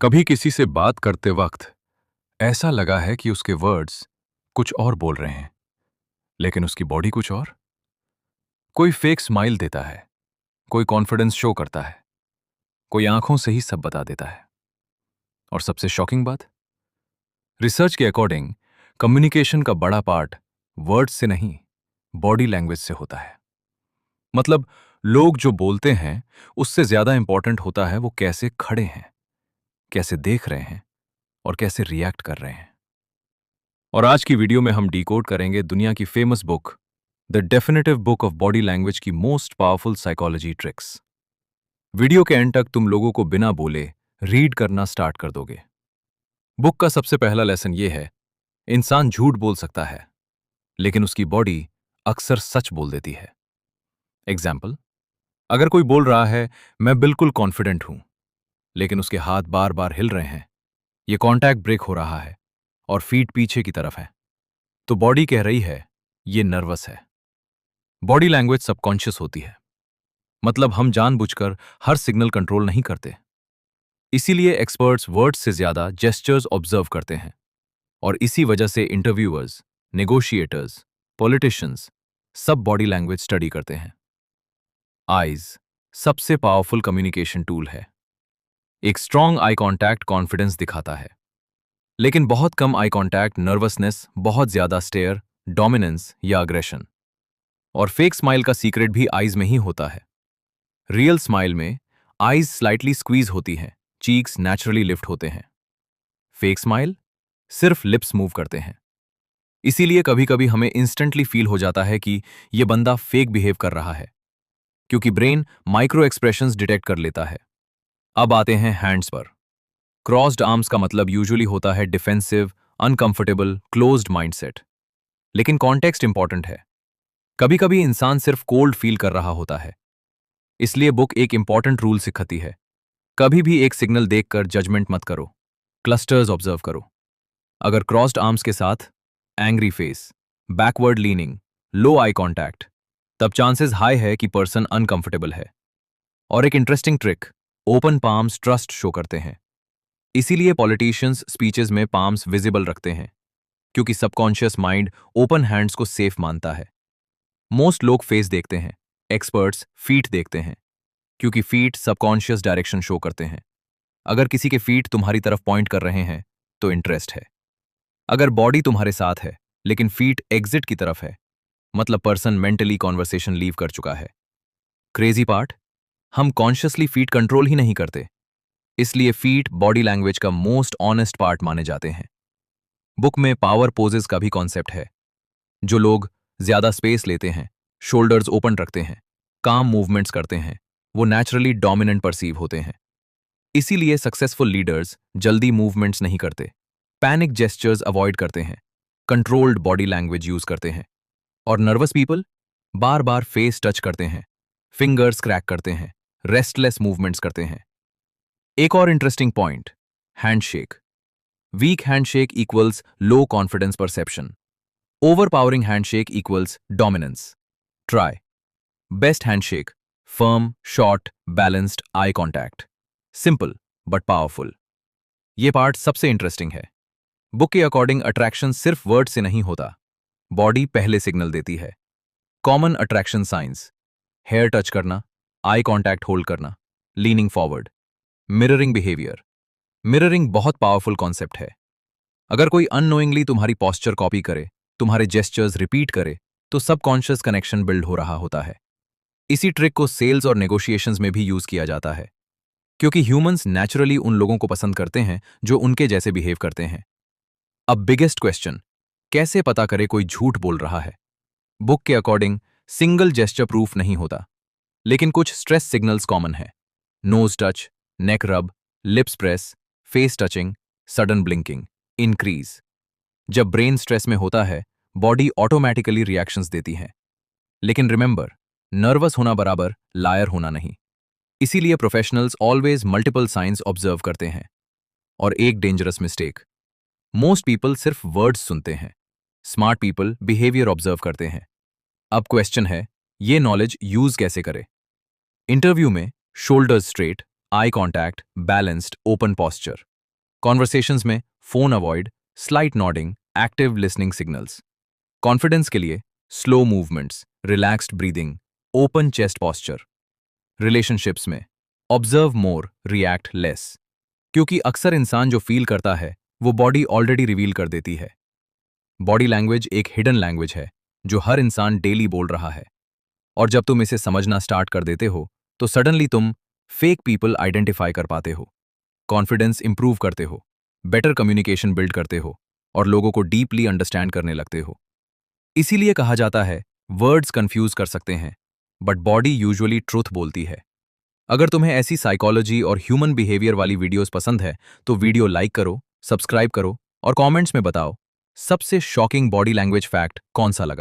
कभी किसी से बात करते वक्त ऐसा लगा है कि उसके वर्ड्स कुछ और बोल रहे हैं, लेकिन उसकी बॉडी कुछ और। कोई फेक स्माइल देता है, कोई कॉन्फिडेंस शो करता है, कोई आंखों से ही सब बता देता है। और सबसे शॉकिंग बात, रिसर्च के अकॉर्डिंग कम्युनिकेशन का बड़ा पार्ट वर्ड्स से नहीं, बॉडी लैंग्वेज से होता है। मतलब लोग जो बोलते हैं उससे ज्यादा इंपॉर्टेंट होता है वो कैसे खड़े हैं, कैसे देख रहे हैं और कैसे रिएक्ट कर रहे हैं। और आज की वीडियो में हम डिकोड करेंगे दुनिया की famous book the definitive book of body language की most powerful psychology tricks. Video के एंड तक तुम लोगों को बिना बोले रीड करना स्टार्ट कर दोगे। बुक का सबसे पहला लेसन यह है, इंसान झूठ बोल सकता है, लेकिन उसकी बॉडी अक्सर सच बोल देती है। एग्जाम्पल, अगर कोई बोल रहा है मैं बिल्कुल कॉन्फिडेंट हूं, लेकिन उसके हाथ बार बार हिल रहे हैं, यह कॉन्टैक्ट ब्रेक हो रहा है और फीट पीछे की तरफ है, तो बॉडी कह रही है ये नर्वस है। बॉडी लैंग्वेज सबकॉन्शियस होती है, मतलब हम जानबूझकर हर सिग्नल कंट्रोल नहीं करते। इसीलिए एक्सपर्ट्स वर्ड्स से ज्यादा जेस्चर्स ऑब्जर्व करते हैं, और इसी वजह से इंटरव्यूअर्स, नेगोशिएटर्स, पॉलिटिशियंस सब बॉडी लैंग्वेज स्टडी करते हैं। आईज सबसे पावरफुल कम्युनिकेशन टूल है। एक स्ट्रॉन्ग आई कांटेक्ट कॉन्फिडेंस दिखाता है, लेकिन बहुत कम आई कांटेक्ट नर्वसनेस, बहुत ज्यादा स्टेयर, डोमिनेंस या अग्रेशन। और फेक स्माइल का सीक्रेट भी आईज में ही होता है। रियल स्माइल में आईज स्लाइटली स्क्वीज होती हैं, चीक्स नेचुरली लिफ्ट होते हैं। फेक स्माइल सिर्फ लिप्स मूव करते हैं। इसीलिए कभी कभी हमें इंस्टेंटली फील हो जाता है कि यह बंदा फेक बिहेव कर रहा है, क्योंकि ब्रेन माइक्रो एक्सप्रेशंस डिटेक्ट कर लेता है। अब आते हैं हैंड्स पर। क्रॉस्ड आर्म्स का मतलब यूजुअली होता है डिफेंसिव, अनकंफर्टेबल, क्लोज्ड माइंडसेट। लेकिन कॉन्टेक्स्ट इंपॉर्टेंट है। कभी कभी इंसान सिर्फ कोल्ड फील कर रहा होता है। इसलिए बुक एक इंपॉर्टेंट रूल सिखाती है, कभी भी एक सिग्नल देखकर जजमेंट मत करो, क्लस्टर्स ऑब्जर्व करो। अगर क्रॉस्ड आर्म्स के साथ एंग्री फेस, बैकवर्ड लीनिंग, लो आई कांटेक्ट, तब चांसेस हाई है कि पर्सन अनकंफर्टेबल है। और एक interesting trick, open palms trust show करते हैं। इसीलिए पॉलिटिशियंस स्पीचेस में पाम्स विजिबल रखते हैं, क्योंकि सबकॉन्शियस माइंड ओपन हैंड्स को सेफ मानता है। मोस्ट लोग फेस देखते हैं, एक्सपर्ट्स फीट देखते हैं, क्योंकि फीट सबकॉन्शियस डायरेक्शन शो करते हैं। अगर किसी के फीट तुम्हारी तरफ पॉइंट कर रहे हैं तो इंटरेस्ट है। अगर बॉडी तुम्हारे साथ है लेकिन फीट एग्जिट की तरफ है, मतलब पर्सन मेंटली कॉन्वर्सेशन लीव कर चुका है। क्रेजी पार्ट, हम कॉन्शियसली फीट कंट्रोल ही नहीं करते, इसलिए फीट बॉडी लैंग्वेज का मोस्ट ऑनेस्ट पार्ट माने जाते हैं। बुक में पावर पोजेस का भी कॉन्सेप्ट है। जो लोग ज्यादा स्पेस लेते हैं, शोल्डर्स ओपन रखते हैं, काम मूवमेंट्स करते हैं, वो नेचुरली डोमिनेंट परसीव होते हैं। इसीलिए सक्सेसफुल लीडर्स जल्दी मूवमेंट्स नहीं करते, पैनिक जेस्चर्स अवॉइड करते हैं, कंट्रोल्ड बॉडी लैंग्वेज यूज करते हैं। और नर्वस पीपल बार बार फेस टच करते हैं, फिंगर्स क्रैक करते हैं, रेस्टलेस मूवमेंट्स करते हैं। एक और interesting point, handshake. Weak handshake equals low confidence perception, overpowering handshake equals dominance. Try best handshake, firm, short, balanced, eye contact, simple but powerful. ये part सबसे इंटरेस्टिंग है। बुक के अकॉर्डिंग अट्रैक्शन सिर्फ word से नहीं होता, बॉडी पहले signal देती है। Common attraction science, hair touch करना, आई कांटेक्ट होल्ड करना, leaning forward, mirroring behaviour. Mirroring बहुत पावरफुल कॉन्सेप्ट है। अगर कोई अननोइंगली तुम्हारी पॉस्चर कॉपी करे, तुम्हारे जेस्चर्स रिपीट करे, तो सबकॉन्शियस कनेक्शन बिल्ड हो रहा होता है। इसी ट्रिक को सेल्स और नेगोशिएशंस में भी यूज किया जाता है, क्योंकि ह्यूमंस नेचुरली उन लोगों को पसंद करते हैं जो उनके जैसे बिहेव करते हैं। अब बिगेस्ट क्वेश्चन, कैसे पता करे कोई झूठ बोल रहा है? बुक के अकॉर्डिंग सिंगल जेस्चर प्रूफ नहीं होता, लेकिन कुछ स्ट्रेस सिग्नल्स कॉमन है। नोज टच, नेक रब, lips press, face touching, sudden blinking, increase. जब ब्रेन स्ट्रेस में होता है, बॉडी ऑटोमेटिकली रिएक्शंस देती है। लेकिन रिमेंबर, नर्वस होना बराबर लायर होना नहीं। इसीलिए professionals always multiple science observe करते हैं। और एक डेंजरस मिस्टेक, मोस्ट पीपल सिर्फ वर्ड्स सुनते हैं, स्मार्ट पीपल बिहेवियर ऑब्जर्व करते हैं। अब क्वेश्चन है, ये नॉलेज यूज कैसे करें? इंटरव्यू में shoulders straight, eye contact, balanced, open posture, conversations में phone avoid, slight nodding, active listening signals. Confidence के लिए slow movements, relaxed breathing, open chest posture. Relationships में ऑब्जर्व मोर, रिएक्ट लेस, क्योंकि अक्सर इंसान जो फील करता है वो बॉडी ऑलरेडी रिवील कर देती है। बॉडी लैंग्वेज एक हिडन लैंग्वेज है जो हर इंसान डेली बोल रहा है, और जब तुम इसे समझना स्टार्ट कर देते हो तो सडनली तुम फेक पीपल आइडेंटिफाई कर पाते हो, कॉन्फिडेंस इंप्रूव करते हो, बेटर कम्युनिकेशन बिल्ड करते हो और लोगों को डीपली अंडरस्टैंड करने लगते हो। इसीलिए कहा जाता है वर्ड्स कंफ्यूज कर सकते हैं बट बॉडी यूजुअली ट्रूथ बोलती है। अगर तुम्हें ऐसी साइकोलॉजी और ह्यूमन बिहेवियर वाली वीडियोस पसंद है तो वीडियो लाइक करो, सब्सक्राइब करो और कमेंट्स में बताओ सबसे शॉकिंग बॉडी लैंग्वेज फैक्ट कौन सा लगा।